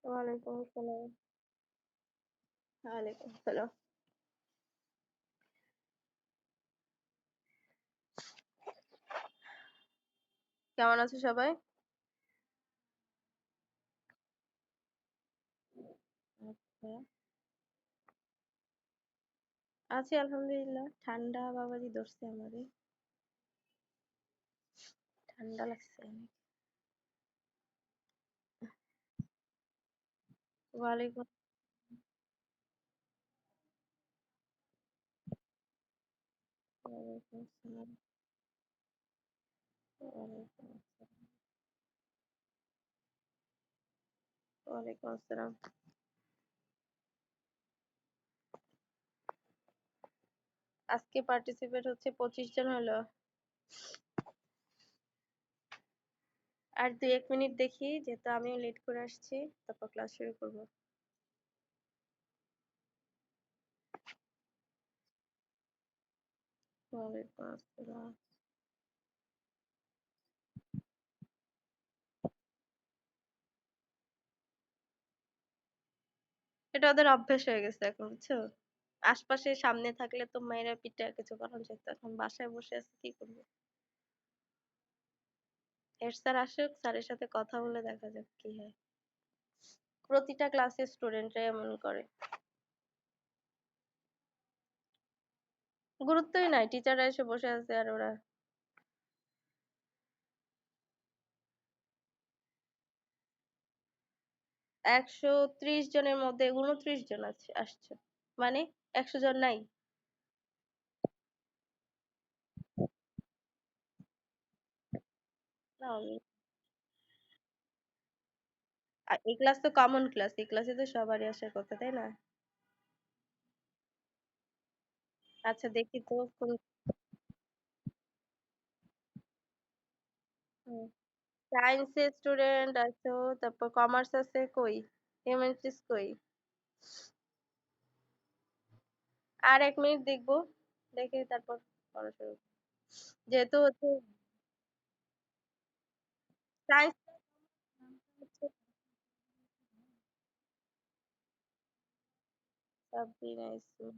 ওয়ালাইকুম আসসালাম। ওয়ালাইকুম আসসালাম। কেমন আছো সবাই? আচ্ছা। আছি আলহামদুলিল্লাহ। ঠান্ডা বাবাজি ধরছে আমারে। ঠান্ডা লাগছে অনেক। ওয়ালাইকুম ওয়ালাইকুম আসসালাম। ওয়ালাইকুম আসসালাম। ওয়ালাইকুম আসসালাম। আজকে পার্টিসিপেট হচ্ছে 25 জন হলো। আর 2-1 মিনিট দেখি, যেহেতু আমিও লেট করে আসছি, তারপর ক্লাস শুরু করব। ওয়ালাইকুম আসসালাম। এটা ওদের অভ্যাস হয়ে গেছে এখন, বুঝছো? আশপাশে সামনে থাকলে তো মেয়েরা পিঠা কিছু করানো যেত, এখন বাসায় বসে আছে কি করবো। হেড স্যার আসুক, স্যারের সাথে কথা বলে দেখা যাক কি হয়। প্রতিটা ক্লাসের স্টুডেন্টরা এমন করে, গুরুত্বই নাই। টিচাররা এসে বসে আছে আর ওরা 130 জনের মধ্যে 29 জন আসছে, মানে 100 জন নাই। না, এই ক্লাস তো কমন ক্লাস, এই ক্লাসে তো সবারই আসার কথা, তাই না? আচ্ছা, দেখি তো কোন। সায়েন্সের স্টুডেন্ট আছো, তারপর কমার্স আছে কই, হিউম্যানিটিস কই? আর 1 মিনিট দেখবো, দেখে তারপর পড়া শুরু করবো। যেহেতু হচ্ছে সায়েন্স হচ্ছে সাবরিনা ইসলাম।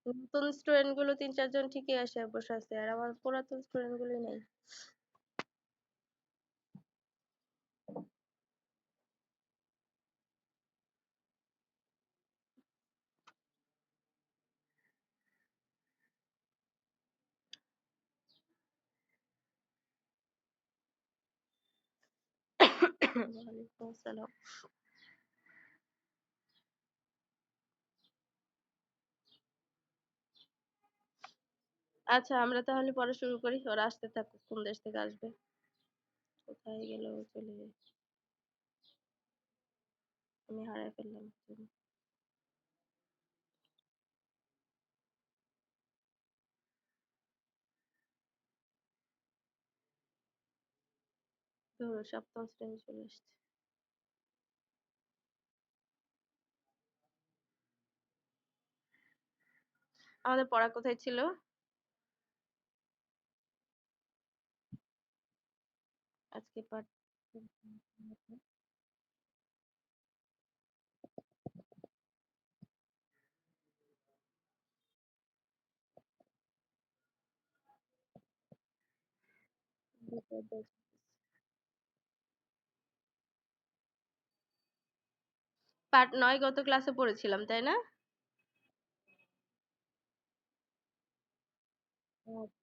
নতুন স্টুডেন্ট গুলো 3-4 জন ঠিকই আসে বসে আছে, আর আমার পুরাতন স্টুডেন্ট গুলোই নেই। ওয়ালাইকুম আসসালাম। আচ্ছা, আমরা তাহলে পড়া শুরু করি, ওরা আসতে থাকুক। কোন দেশ থেকে আসবে, কোথায় গেল, চলে যায়। আমি হারাই ফেললাম। ধরো, সপ্তম শ্রেণী চলে আসছে। আমাদের পড়া কোথায় ছিল? আজকে পাঠ পার্ট 9 গত ক্লাসে পড়েছিলাম, তাই না?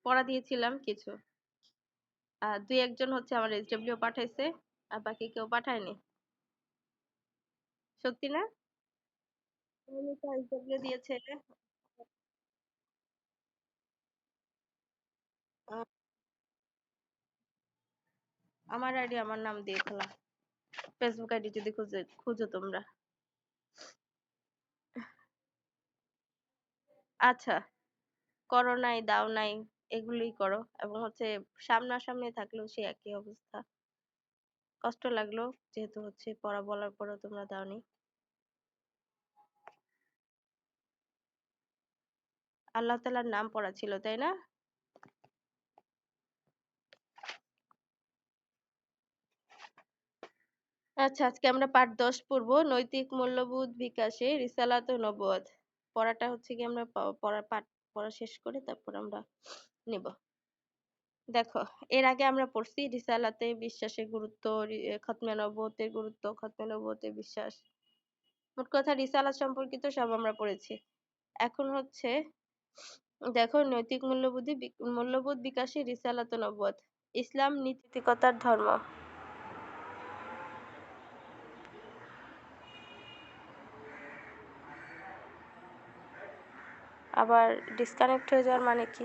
পড়া দিয়েছিলাম কিছু। আর 2-1 জন হচ্ছে আমার এসডব্লিউ পাঠাইছে, আর বাকি কেউ পাঠায়নি। সত্যি না? মৌমিতা এসডব্লিউ দিয়েছে। আহ, আমার আইডি আমার নাম দিয়ে খোলা, ফেসবুক আইডি যদি খুঁজে খুঁজো তোমরা। আচ্ছা, করো নাই, দাও নাই, এগুলোই করো। এবং হচ্ছে সামনাসামনি থাকলেও সে একই অবস্থা। কষ্ট লাগলো, যেহেতু হচ্ছে পড়া বলার পরও তোমরা দাওনি। আল্লাহ তাআলার নাম পড়া ছিল, তাই না? আচ্ছা, আজকে আমরা পাঠ ১০ পড়ব। নৈতিক মূল্যবোধ বিকাশে রিসালাত ও নবুওয়াত। পড়াটা হচ্ছে গিয়ে আমরা পাঠ পড়া শেষ করে তারপর আমরা নিব। দেখো, এর আগে আমরা পড়ছি রিসালাতে বিশ্বাসের গুরুত্ব, খতমে নবুওতের গুরুত্ব, খতমে নবুওতের বিশ্বাস। মোট কথা রিসালাত সম্পর্কিত সব আমরা পড়েছি। এখন হচ্ছে দেখো, নৈতিক মূল্যবোধ বিকাশে রিসালাত ও নবুওয়াত। ইসলাম নৈতিকতার ধর্ম। আবার ডিসকানেক্ট হয়ে যাওয়ার মানে কি?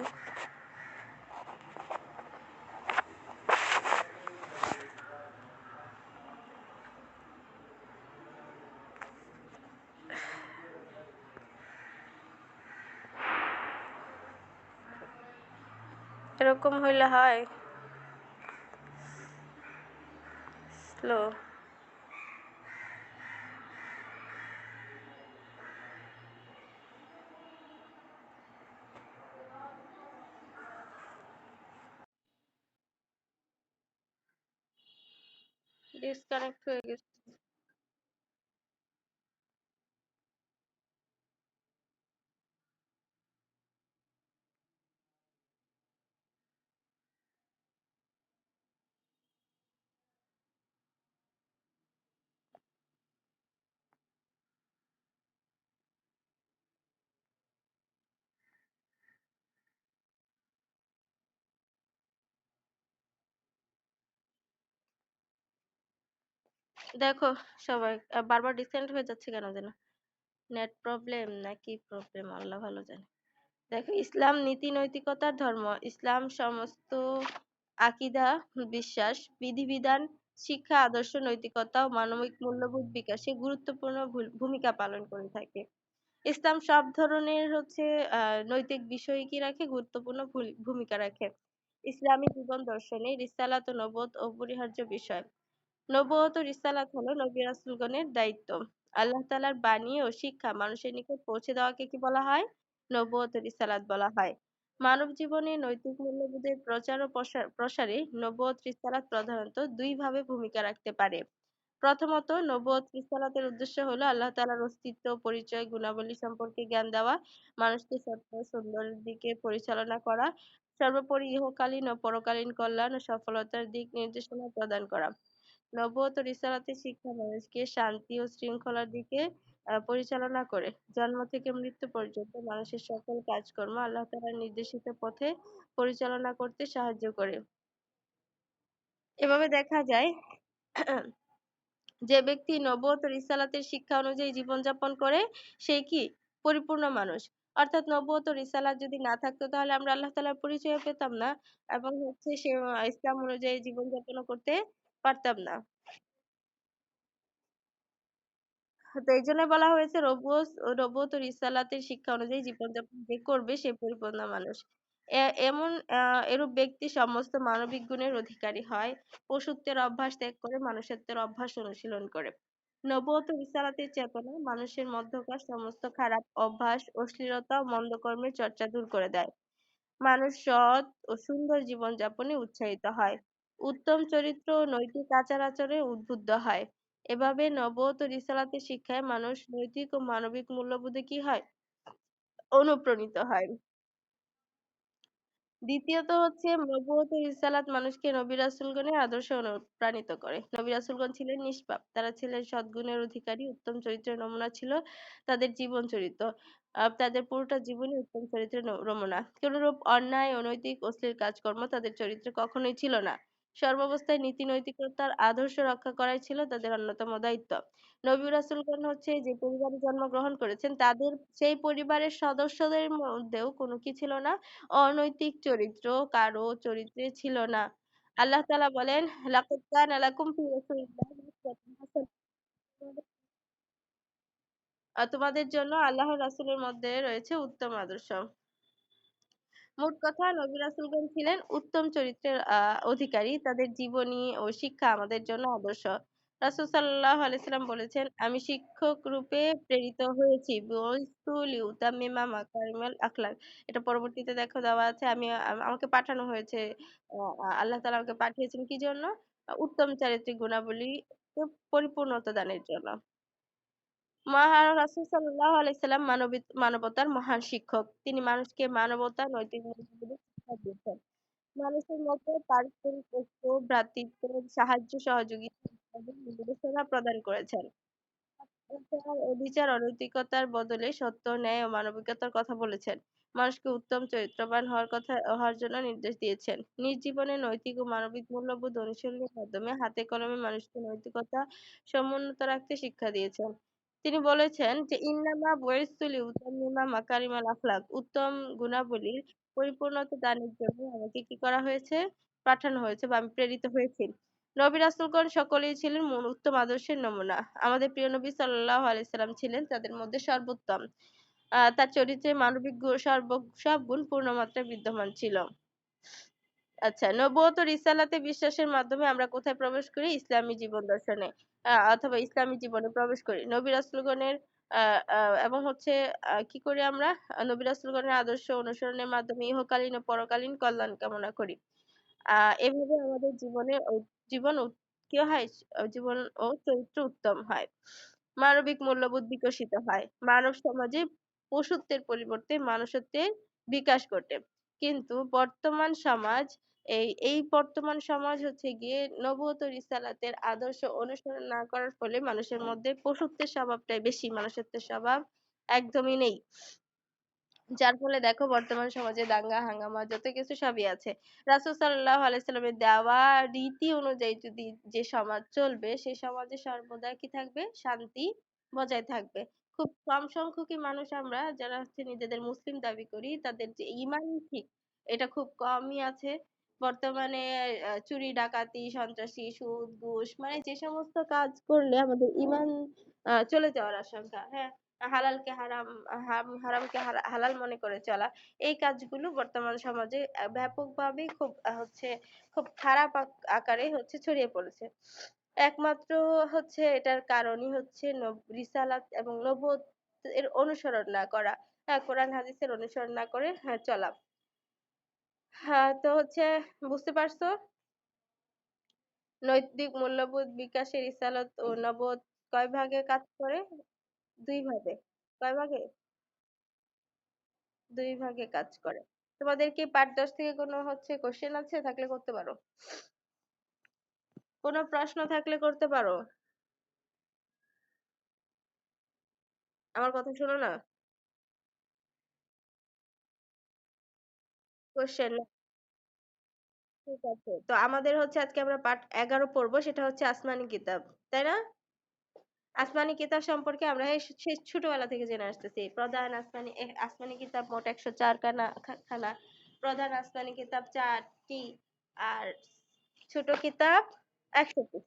এরকম হইলে হয় স্লো। ডিসকানেক্ট হয়ে গেছে। দেখো সবাই, বারবার ডিসকানেক্ট হয়ে যাচ্ছে কেন যেন? নেট প্রবলেম নাকি প্রবলেম, আল্লাহ ভালো জানে। দেখো, ইসলাম নীতি নৈতিকতার ধর্ম। ইসলাম সমস্ত আকীদা, বিশ্বাস, বিধিবিধান, শিক্ষা, আদর্শ, নৈতিকতা ও মানবিক মূল্যবোধ বিকাশে গুরুত্বপূর্ণ ভূমিকা পালন করে থাকে। ইসলাম সব ধরনের হচ্ছে নৈতিক বিষয় কি রাখে, গুরুত্বপূর্ণ ভূমিকা রাখে। ইসলামী জীবন দর্শনে রিসালাত ও নবুওত অপরিহার্য বিষয়। নবুওত ও রিসালাত হলো নবী রাসূলগণের দায়িত্ব। আল্লাহ তাআলার বাণী ও শিক্ষা মানুষের নিকট পৌঁছে দেওয়াকে কি বলা হয়? নবুওত ও রিসালাত বলা হয়। মানব জীবনে নৈতিক মূল্যবোধের প্রচার ও প্রসারে নবুওত রিসালাত প্রধানত দুই ভাবে ভূমিকা রাখতে পারে। প্রথমত, নবুওত রিসালাতের উদ্দেশ্য হলো আল্লাহ তাআলার অস্তিত্ব, পরিচয়, গুণাবলী সম্পর্কে জ্ঞান দেওয়া, মানুষকে সত্য ও সুন্দরের দিকে পরিচালনা করা, সর্বোপরি ইহকালীন ও পরকালীন কল্যাণ ও সফলতার দিক নির্দেশনা প্রদান করা। নবুওত ও রিসালাতের শিক্ষা মানুষকে শান্তি ও শৃঙ্খলার দিকে পরিচালনা করে। জন্ম থেকে মৃত্যু পর্যন্ত মানুষের সকল কাজকর্ম আল্লাহ তাআলার নির্দেশিত পথে পরিচালনা করতে সাহায্য করে। এভাবে দেখা যায় যে ব্যক্তি নবুওত ও রিসালাতের শিক্ষা অনুযায়ী জীবনযাপন করে সে কি পরিপূর্ণ মানুষ। অর্থাৎ নবুওত ও রিসালাত যদি না থাকতো তাহলে আমরা আল্লাহ তাআলার পরিচয় পেতাম না, এবং হচ্ছে সে ইসলাম অনুযায়ী জীবনযাপনও করতে পারতাম না। তো এই জন্য বলা হয়েছে নবুওত ও রিসালাতের শিক্ষা অনুযায়ী জীবনযাপন যে করবে সে পরিপূর্ণ মানুষ। এমন এরূপ ব্যক্তি সমস্ত মানবিক গুণের অধিকারী হয়। পশুত্বের অভ্যাস ত্যাগ করে মানুষত্বের অভ্যাস অনুশীলন করে। নবুওত ও রিসালাতের চেতনা মানুষের মধ্যকার সমস্ত খারাপ অভ্যাস, অশ্লীলতা ও মন্দ কর্মের চর্চা দূর করে দেয়। মানুষ সৎ ও সুন্দর জীবনযাপনে উৎসাহিত হয়। উত্তম চরিত্র ও নৈতিক আচার-আচরণে উদ্বুদ্ধ হয়। এভাবে নবুওত ও রিসালাতের শিক্ষায় মানুষ নৈতিক ও মানবিক মূল্যবোধে কি হয়? অনুপ্রাণিত হয়। দ্বিতীয়ত হচ্ছে, নবুওত ও রিসালাত মানুষকে নবী রাসূলগণের আদর্শে অনুপ্রাণিত করে। নবী রাসূলগণ ছিলেন নিষ্পাপ। তারা ছিলেন সদ্গুণের অধিকারী। উত্তম চরিত্রের নমুনা ছিল তাদের জীবন চরিত্র। তাদের পুরোটা জীবনই উত্তম চরিত্রের নমুনা। কোনরূপ অন্যায়, অনৈতিক, অশ্লীল কাজকর্ম তাদের চরিত্রে কখনোই ছিল না। সর্বাবস্থায় নীতি নৈতিকতার আদর্শ রক্ষা করাই ছিল তাদের অন্যতম দায়িত্ব। নবী রাসূলগণ হচ্ছে যে পরিবারে জন্মগ্রহণ করেছেন তাদের সেই পরিবারের সদস্যদের মধ্যেও কোনো কি ছিল না? অনৈতিক চরিত্র কারো চরিত্রে ছিল না। আল্লাহ তাআলা বলেন, লাকাদ কানা লাকুম ফি রাসূলিল্লাহি উসওয়াতুন হাসানাহ। তোমাদের জন্য আল্লাহর রাসূলের মধ্যে রয়েছে উত্তম আদর্শ। মোট কথা, নবী রাসূলগণ ছিলেন উত্তম চরিত্রের অধিকারী। তাদের জীবনী ও শিক্ষা আমাদের জন্য আদর্শ। রাসূল সাল্লাল্লাহু আলাইহি সাল্লাম বলেছেন, আমি শিক্ষক রূপে প্রেরিত হয়েছি। বুইসতু লিউতাম্মিমা মাকারিমাল আখলাক। এটা পরবর্তীতে দেখো দেওয়া আছে, আমাকে পাঠানো হয়েছে, আল্লাহ তাআলা আমাকে পাঠিয়েছেন কি জন্য? উত্তম চারিত্রিক গুণাবলী মানুষকে পরিপূর্ণতা দানের জন্য। মহান রাসূল সাল্লাল্লাহু আলাইহি সাল্লাম মানবতার মহান শিক্ষক। তিনি মানুষকে মানবতা, নৈতিক মূল্যবোধের শিক্ষা দিয়েছেন। মানুষের মধ্যে পারস্পরিক ঐক্য, ভ্রাতৃত্ব, সাহায্য সহযোগিতা ইত্যাদি নির্দেশনা প্রদান করেছেন। অত্যাচার, অবিচার, অনৈতিকতার বদলে সত্য, ন্যায় ও মানবিকতার কথা বলেছেন। মানুষকে উত্তম চরিত্রবান হওয়ার জন্য নির্দেশ দিয়েছেন। নিজ জীবনে নৈতিক ও মানবিক মূল্যবোধ অনুশীলনের মাধ্যমে হাতে কলমে মানুষকে নৈতিকতা সমুন্নত রাখতে শিক্ষা দিয়েছেন। তিনি বলেছেন যে ইন্নামা বুইসতু লিউতাম্মিমা মাকারিমাল আখলাক, উত্তম গুণাবলীর পরিপূর্ণতা দানের জন্য আমাকে কি করা হয়েছে? পাঠানো হয়েছে বা আমি প্রেরিত হয়েছি। নবী রাসূলগণ সকলেই ছিলেন উত্তম আদর্শের নমুনা। আমাদের প্রিয় নবী সাল্লাল্লাহু আলাইহি সাল্লাম ছিলেন তাদের মধ্যে সর্বোত্তম। তার চরিত্রে মানবিক সব গুণ পূর্ণমাত্রায় বিদ্যমান ছিল। আচ্ছা, নবুয়ত ও রিসালাতে বিশ্বাসের মাধ্যমে আমরা কোথায় প্রবেশ করি? ইসলামী জীবন দর্শনে অথবা ইসলামী জীবনে প্রবেশ করি। নবী রাসূলগণের এবং হচ্ছে কি করি আমরা? নবী রাসূলগণের আদর্শ অনুসরণের মাধ্যমে ইহকালীন ও পরকালীন কল্যাণ কামনা করি। এভাবে আমাদের জীবন কি হয়? জীবন ও চরিত্র উত্তম হয়। মানবিক মূল্যবোধ বিকশিত হয়। মানব সমাজে পশুত্বের পরিবর্তে মানুষত্বের বিকাশ ঘটে। কিন্তু বর্তমান সমাজ হচ্ছে গিয়ে নবুয়ত রিসালাতের আদর্শ অনুসরণ না করার ফলে মানুষের মধ্যে পশুত্বের স্বভাবটাই বেশি, মানুষত্বের স্বভাব একদমই নেই। যার ফলে দেখো বর্তমান সমাজে দাঙ্গা হাঙ্গামা যত কিছু সবই আছে। রাসূল সাল্লাল্লাহু আলাইহি সাল্লামের দেওয়া রীতি অনুযায়ী যদি যে সমাজ চলবে সেই সমাজে সর্বদা কি থাকবে? শান্তি বজায় থাকবে। খুব কম সংখ্যকই মানুষ আমরা যারা হচ্ছে নিজেদের মুসলিম দাবি করি তাদের যে ঈমান ঠিক এটা খুব কমই আছে। বর্তমানে চুরি ডাকাতি সন্ত্রাসী সুদ ঘুষ মানে যে সমস্ত কাজ করলে আমাদের ঈমান চলে যাওয়ার আশঙ্কা, হ্যাঁ, হালালকে হারাম হারামকে হালাল মনে করে চলা, এই কাজগুলো বর্তমান সমাজে ব্যাপকভাবে খুব খারাপ আকারে হচ্ছে ছড়িয়ে পড়েছে। একমাত্র হচ্ছে এটার কারণই হচ্ছে রিসালাত এবং নবুয়ত এর অনুসরণ না করা, হ্যাঁ, কোরআন হাদিসের অনুসরণ না করে হ্যাঁ চলা। হ্যাঁ, তো হচ্ছে বুঝতে পারছো নৈতিক মূল্যবোধ বিকাশে রিসালাত ও নবুয়ত কয় ভাগে কাজ করে? দুই ভাগে। কয় ভাগে? দুই ভাগে কাজ করে। তোমাদের কি পার্ট 10 থেকে কোনো হচ্ছে কোশ্চেন আছে? থাকলে করতে পারো। কোনো প্রশ্ন থাকলে করতে পারো। আমার কথা শোনো না? কোশ্চেন ঠিক আছে। তো আমাদের হচ্ছে আজকে আমরা পার্ট 11 পড়বো, সেটা হচ্ছে আসমানি কিতাব। তাই না? আসমানি কিতাব সম্পর্কে আমরা সেই ছোটবেলা থেকে জেনে আসতেছি। প্রধান আসমানি কিতাব মোট 104 খানা। প্রধান আসমানি কিতাব 4টি আর ছোট কিতাব 100টি।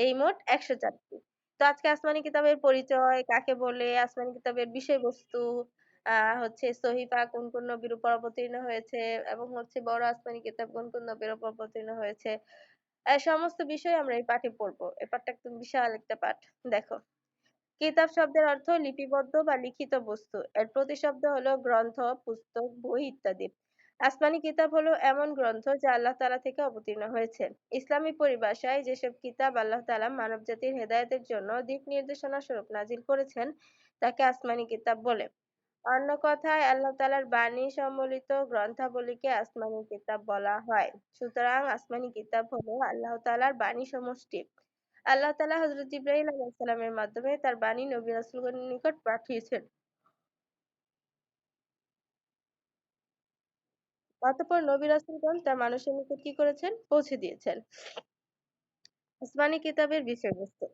এই মোট 104টি। তো আজকে আসমানি কিতাবের পরিচয়, কাকে বলে, আসমানি কিতাবের বিষয়বস্তু, হচ্ছে সহিফা কোন কোন নবীর উপর অবতীর্ণ হয়েছে এবং হচ্ছে বড় আসমানি কিতাব কোন কোন নবীর উপর অবতীর্ণ হয়েছে, সমস্ত বিষয় আমরা এই পাঠে পড়বো। এই পাঠটা একদম বিশাল একটা পাঠ। দেখো, কিতাব শব্দের অর্থ লিপিবদ্ধ বা লিখিত বস্তু। এর প্রতিশব্দ হলো গ্রন্থ, পুস্তক, বই ইত্যাদি। আসমানি কিতাব হলো এমন গ্রন্থ যা আল্লাহ তাআলা থেকে অবতীর্ণ হয়েছে। ইসলামী পরিভাষায় যেসব কিতাব আল্লাহ তাআলা মানবজাতির হেদায়েতের জন্য দিক নির্দেশনা স্বরূপ নাজিল করেছেন তাকে আসমানি কিতাব বলে। অন্য কথায় আল্লাহ তাআলার বাণী সম্বলিত গ্রন্থাবলীকে আসমানি কিতাব বলা হয়। সুতরাং আসমানি কিতাব হলো আল্লাহ তাআলার বাণী সমষ্টি। আল্লাহ তাআলা হযরত জিবরাইল আলাইহিস সালামের মাধ্যমে তার বাণী নবী রাসূলগণের নিকট পাঠিয়েছেন। অতঃপর নবী রাসূলগণ তা মানুষের নিকট কি করেছেন? পৌঁছে দিয়েছেন। আসমানি কিতাবের বিষয়বস্তু।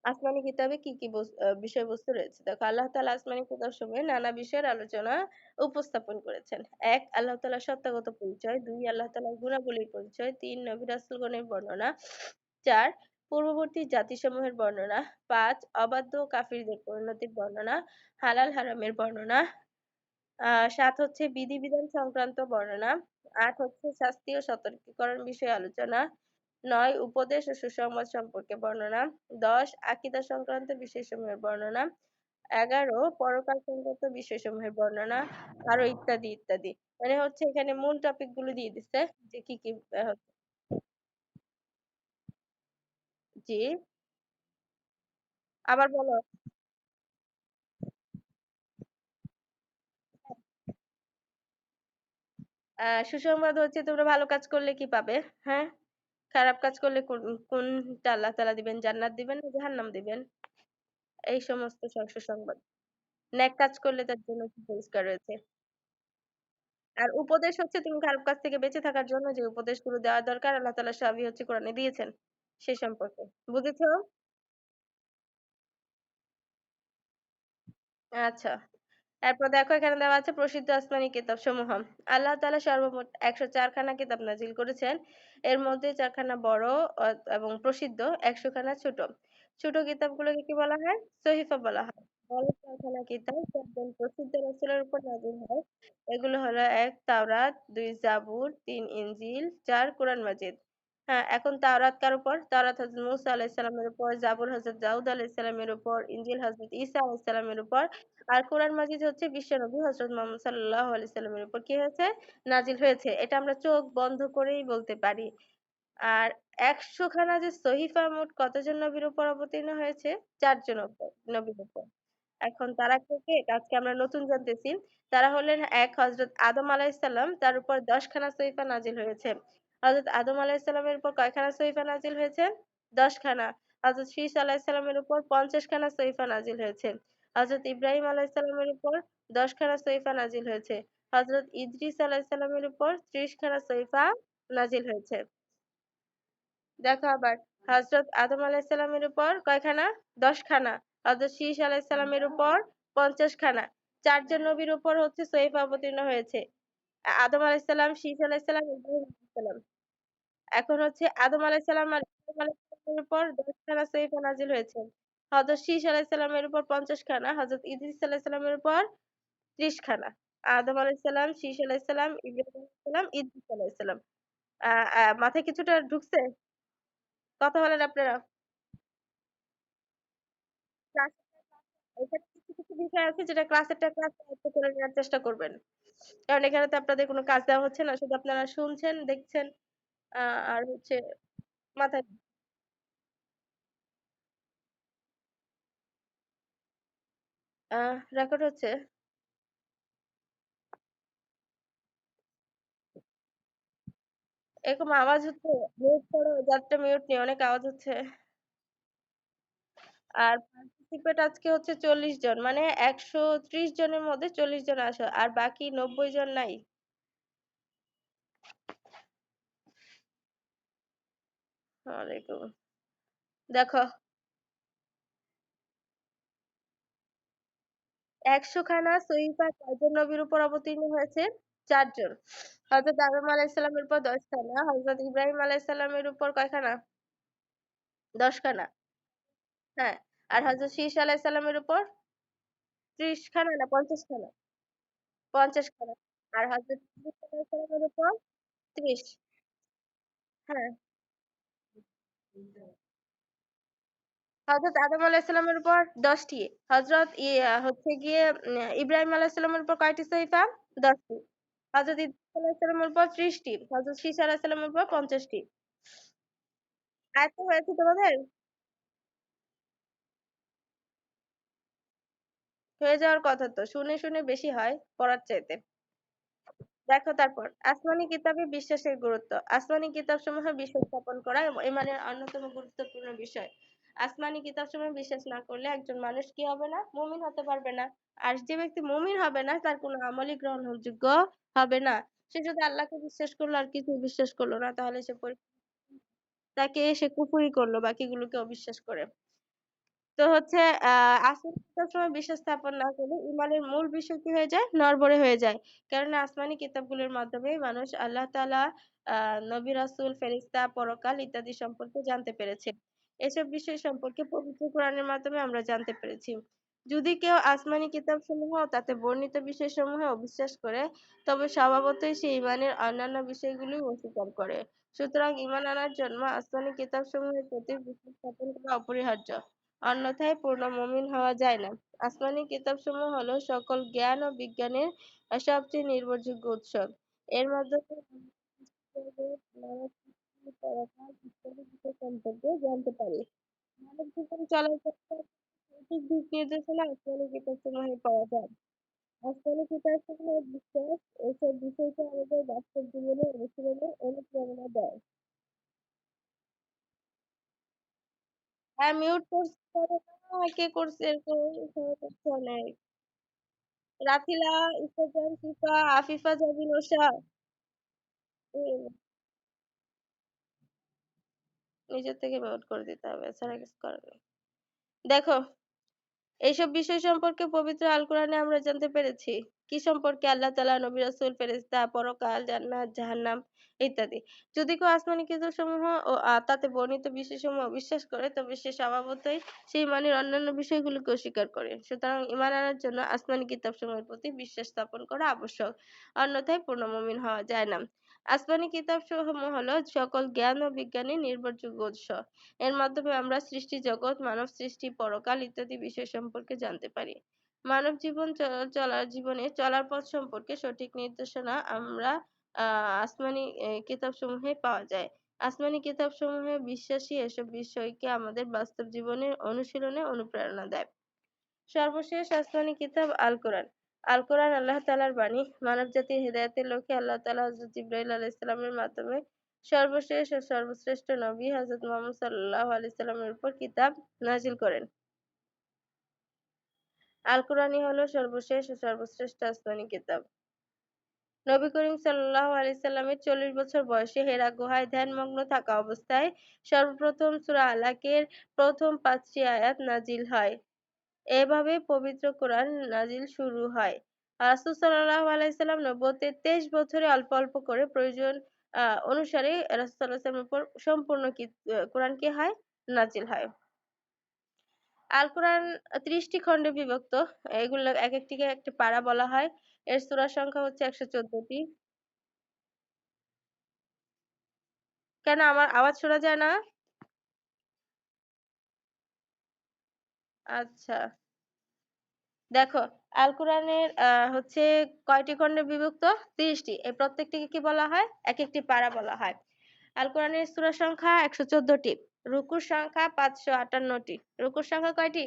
আসমানি কিতাবে কি কি বিষয়বস্তু রয়েছে? দেখো, আল্লাহ তাআলা আসমানি কিতাবসমূহে নানা বিষয়ের আলোচনা উপস্থাপন করেছেন। ১. আল্লাহ তাআলার সত্তাগত পরিচয়। ২. আল্লাহ তাআলার গুণাবলীর পরিচয়। ৩. নবী রাসূলগণের বর্ণনা। ৪. পূর্ববর্তী জাতিসমূহের বর্ণনা। ৫. অবাধ্য ও কাফিরদের পরিণতির বর্ণনা। হালাল হারামের বর্ণনা। ৭ হচ্ছে বিধিবিধান সংক্রান্ত বর্ণনা। ৮ হচ্ছে শাস্তি ও সতর্কীকরণ বিষয়ে আলোচনা। ৯ উপদেশ ও সুসংবাদ সম্পর্কে বর্ণনা। ১০ আকীদা সংক্রান্ত বিষয়সমূহের বর্ণনা। ১১ পরকাল সংক্রান্ত বিষয়সমূহের বর্ণনা, আরো ইত্যাদি ইত্যাদি। মানে হচ্ছে এখানে মূল টপিক গুলো দিয়ে দিচ্ছে যে কি কি জি, আবার বলো। সুসংবাদ হচ্ছে তোমরা ভালো কাজ করলে কি পাবে? হ্যাঁ? খারাপ কাজ করলে কোনটা আল্লাহ তাআলা দিবেন? জান্নাত দিবেন না জাহান্নাম দিবেন? এই সমস্ত সুসংবাদ। নেক কাজ করলে তার জন্য কি পুরস্কার রয়েছে? আর উপদেশ হচ্ছে তুমি খারাপ কাজ থেকে বেঁচে থাকার জন্য যে উপদেশগুলো দেওয়া দরকার আল্লাহ তাআলা সবই হচ্ছে কোরআনে দিয়েছেন। সে সম্পর্কে। বুঝেছো? আচ্ছা। এরপর দেখো এখানে দেওয়া আছে প্রসিদ্ধ আসমানি কিতাব সমূহ। আল্লাহ তাআলা সর্বমোট ১০৪ খানা কিতাব নাজিল করেছেন। এর মধ্যে ৪ খানা বড় এবং প্রসিদ্ধ, ১০০ খানা ছোট। ছোট কিতাবগুলোকে কি বলা হয়? সহিফা বলা হয়। বড় ৪ খানা কিতাব ৪ জন প্রসিদ্ধ রাসূলের উপর নাজিল হয়। এগুলো হলো ১ তাওরাত, ২ জাবুর, ৩ ইনজিল, ৪ কোরআন মাজিদ। হ্যাঁ, এখন তাওরাত কার উপর? তাওরাত হযরত মূসা আলাইহিস সালামের উপর, জাবুর হযরত দাউদ আলাইহিস সালামের উপর, ইনজিল হযরত ঈসা আলাইহিস সালামের উপর, আর কোরআন মাজিদ হচ্ছে বিশ্বনবী হযরত মুহাম্মদ সাল্লাল্লাহু আলাইহি সাল্লামের উপর কি হয়েছে? নাজিল হয়েছে। এটা আমরা চোখ বন্ধ করেই বলতে পারি। আর ১০০ খানা যে সহিফা মোট কতজন নবীর উপর অবতীর্ণ হয়েছে? ৪ জন নবীর উপর। এখন তারা কে কে? আজকে আমরা নতুন জানতেছি। তারা হলেন এক হযরত আদম আলাইহিস সালাম, তার উপর ১০ খানা সহিফা নাজিল হয়েছে। হযরত আদম আলাইহিস সালামের উপর কয়খানা সহিফা নাজিল হয়েছে? ১০ খানা। হযরত শীস আলাইহিস সালামের উপর ৫০ খানা সহিফা নাজিল হয়েছে। হযরত ইব্রাহিম আলাইহিস সালামের উপর ১০ খানা সহিফা নাজিল হয়েছে। হযরত ইদ্রিস আলাইহিস সালামের উপর ৩০ খানা সহিফা নাজিল হয়েছে। দেখো আবার হযরত আদম আলাইহিস সালামের উপর কয়খানা? ১০ খানা। হযরত শীস আলাইহিস সালামের উপর ৫০ খানা। ৪ জন নবীর উপর হচ্ছে সহিফা অবতীর্ণ হয়েছে। আদম আলাইহিস সালাম, শীস আলাইহিস সালাম, ইব্রাহিম আলাইহিস সালাম। এখন হচ্ছে আদম আলাইহিস সালাম আর ইব্রাহিম আলাইহিস সালামের উপর ১০ খানা সহিফা নাজিল হয়েছে। হযরত শীস আলাইহিস সালামের উপর ৫০ খানা, হযরত ইদ্রিস আলাইহিস সালামের উপর ৩০ খানা। আদম আলাইহিস সালাম, শীস আলাইহিস সালাম, ইব্রাহিম আলাইহিস সালাম, ইদ্রিস আলাইহিস সালাম। আ আ মাথায় কিছুটা ঢুকছে? কথা বলেন আপনারা। এখানে কিছু, কিছু বিষয় আছে যেটা ক্লাসেরটা ক্লাস আয়ত্ত করে নেওয়ার চেষ্টা করবেন। কারণ এখানে তো আপনাদের কোনো কাজ দেওয়া হচ্ছে না। শুধু আপনারা শুনছেন, দেখছেন আ আর হচ্ছে মাথায় রেকর্ড হচ্ছে। এরকম আওয়াজ হচ্ছে। মিউট করো, যাত্রা মিউট নেই। অনেক আওয়াজ হচ্ছে। আর পার্টিসিপেট আজকে হচ্ছে ৪০ জন। মানে ১৩০ জনের মধ্যে ৪০ জন আসো। আর বাকি ৯০ জন নাই। ওয়ালাইকুম। দেখো ১০০ খানা সহিফা কয়জন নবীর উপর অবতীর্ণ হয়েছে? ৪ জন। হযরত আদম আলাইহিস সালামের উপর ১০ খানা, হযরত ইব্রাহিম আলাইহিস সালামের উপর কয়খানা? ১০ খানা। হ্যাঁ। আর হযরত শীস আলাইহিস সালামের উপর ৩০ খানা না ৫০ খানা? ৫০ খানা। আর হযরত ইদ্রিস আলাইহিস সালামের উপর ৩০। হ্যাঁ। হযরত আদম আলাইহিস সালামের উপর ১০ টি। হযরত হচ্ছে গিয়ে ইব্রাহিম আলাইহিস সালামের উপর কয়টি সহিফা? ১০ টি। হযরত ইদ্রিস আলাইহিস সালামের উপর ৩০ টি। হযরত শীস আলাইহিস সালামের উপর ৫০ টি। আয়ত্ত হয়েছে তোমাদের? হয়ে যাওয়ার কথা তো। শুনে, শুনে বেশি হয় পড়ার চাইতে। দেখো তারপর আসমানি কিতাবে বিশ্বাসের গুরুত্ব। আসমানি কিতাবসমূহে বিশ্বাস স্থাপন করা ইমানের অন্যতম গুরুত্বপূর্ণ বিষয়। আসমানি কিতাবসমূহে বিশ্বাস না করলে একজন মানুষ কি হবে না? মুমিন হতে পারবে না। আর যে ব্যক্তি মুমিন হবে না তার কোনো আমলই গ্রহণযোগ্য হবে না। সে যদি আল্লাহকে বিশ্বাস করলো আর কিছু বিশ্বাস করলো না তাহলে সে কুফরি করলো বাকিগুলোকে অবিশ্বাস করে। তো হচ্ছে আসমানি সময় বিশ্বাস স্থাপন না করলে ইমানের মূল বিষয় কি হয়ে যায়? নড়বড়ে হয়ে যায়। কেননা আসমানি কিতাবগুলোর মাধ্যমে মানুষ আল্লাহ তাআলা, নবী রাসূল, ফেরেশতা, পরকাল ইত্যাদি সম্পর্কে জানতে পেরেছে। এসব বিষয় সম্পর্কে পবিত্র কোরআনের মাধ্যমে আমরা জানতে পেরেছি। যদি কেউ আসমানি কিতাবসমূহ ও তাতে বর্ণিত বিষয়সমূহে অবিশ্বাস করে, তবে স্বভাবতই সে ঈমানের অন্যান্য বিষয়গুলোই অস্বীকার করে। সুতরাং ঈমান আনার জন্য আসমানি কিতাবসমূহের প্রতি বিশ্বাস স্থাপন করা অপরিহার্য। অন্যথায় পূর্ণ মুমিন হওয়া যায় না। আসমানি কিতাবসমূহ হলো সকল জ্ঞান ও বিজ্ঞানের সবচেয়ে নির্ভরযোগ্য উৎস। এর মাধ্যমে পরকাল ইত্যাদি বিষয় সম্পর্কে জানতে পারি। মানব জীবন চলার পথে সঠিক দিক নির্দেশনা আসমানি কিতাবসমূহে পাওয়া যায়। আসমানি কিতাবসমূহের বিশ্বাস এসব বিষয়কে আমাদের বাস্তব জীবনে অনুশীলনে অনুপ্রেরণা দেয়। হ্যাঁ, মিউট করে না, কে করছে এরকম? সবাই করছে অনেক। রাফিলা, ইসরাজান, শিফা, আফিফা, জাবিন, ওষা। নিজের থেকে মিউট করে দিতে হবে, এছাড়া কিছু করার নেই। দেখো, এইসব বিষয় সম্পর্কে পবিত্র আল কোরআনে আমরা জানতে পেরেছি। কি সম্পর্কে? আল্লাহ তাআলা, নবী রাসূল, ফেরেশতা, পরকাল, জান্নাত, জাহান্নাম ইত্যাদি। যদি কেউ আসমানি কিতাবসমূহ ও তাতে বর্ণিত বিষয়সমূহ অবিশ্বাস করে, তবে সে স্বভাবতই সেই ইমানের অন্যান্য বিষয়গুলোকে অস্বীকার করে। সুতরাং ঈমান আনার জন্য আসমানি কিতাবসমূহের প্রতি বিশ্বাস স্থাপন করা আবশ্যক। অন্যথায় পূর্ণ মুমিন হওয়া যায় না। আসমানি কিতাবসমূহ হলো সকল জ্ঞান ও বিজ্ঞানের নির্ভরযোগ্য উৎস। এর মাধ্যমে আমরা সৃষ্টি জগৎ, মানব সৃষ্টি, পরকাল ইত্যাদি বিষয় সম্পর্কে জানতে পারি। মানব জীবন চলার পথ সম্পর্কে সঠিক নির্দেশনা আমরা আসমানি কিতাবসমূহে পাওয়া যায়। আসমানি কিতাবসমূহে বিশ্বাসী এসব বিষয়কে আমাদের বাস্তব জীবনের অনুশীলনে অনুপ্রেরণা দেয়। সর্বশেষ আসমানি কিতাব আল কোরআন। আল কোরআন আল্লাহ তাআলার বাণী। মানব জাতির হেদায়েতের লক্ষ্যে আল্লাহ তাআলা হযরত জিবরাইল আলাইহিস সালামের মাধ্যমে সর্বশেষ ও সর্বশ্রেষ্ঠ নবী হযরত মুহাম্মদ সাল্লাল্লাহু আলাইহি সাল্লামের উপর কিতাব নাজিল করেন। আল কোরআনই হলো সর্বশেষ ও সর্বশ্রেষ্ঠ আসমানি কিতাব। নবী করিম সাল্লাল্লাহু আলাইহি সাল্লামের ৪০ বছর বয়সে হেরা গুহায় ধ্যানমগ্ন থাকা অবস্থায় সর্বপ্রথম সূরা আলাকের প্রথম ৫টি আয়াত নাজিল হয়। এভাবে পবিত্র কোরআন নাজিল শুরু হয়। রাসূল সাল্লাল্লাহু আলাইহি সাল্লাম নবুয়তের ২৩ বছরে অল্প অল্প করে প্রয়োজন অনুসারে রাসূল সাল্লাল্লাহু আলাইহি ওয়াসাল্লামের উপর সম্পূর্ণ কোরআন কি হয়? নাজিল হয়। আল কোরআন ৩০ টি খণ্ডে বিভক্ত। এগুলো একেকটিকে একটি পারা বলা হয়। এর সূরার সংখ্যা হচ্ছে ১১৪ টি। কেন, আমার আওয়াজ শোনা যায় না? আচ্ছা। দেখো, আল কোরআনের হচ্ছে কয়টি খণ্ডে বিভক্ত? ৩০ টি। এই প্রত্যেকটিকে কি বলা হয়? একেকটি পারা বলা হয়। আল কোরআনের সূরা সংখ্যা ১১৪ টি। রুকুর সংখ্যা ৫৫৮ টি। রুকুর সংখ্যা কয়টি?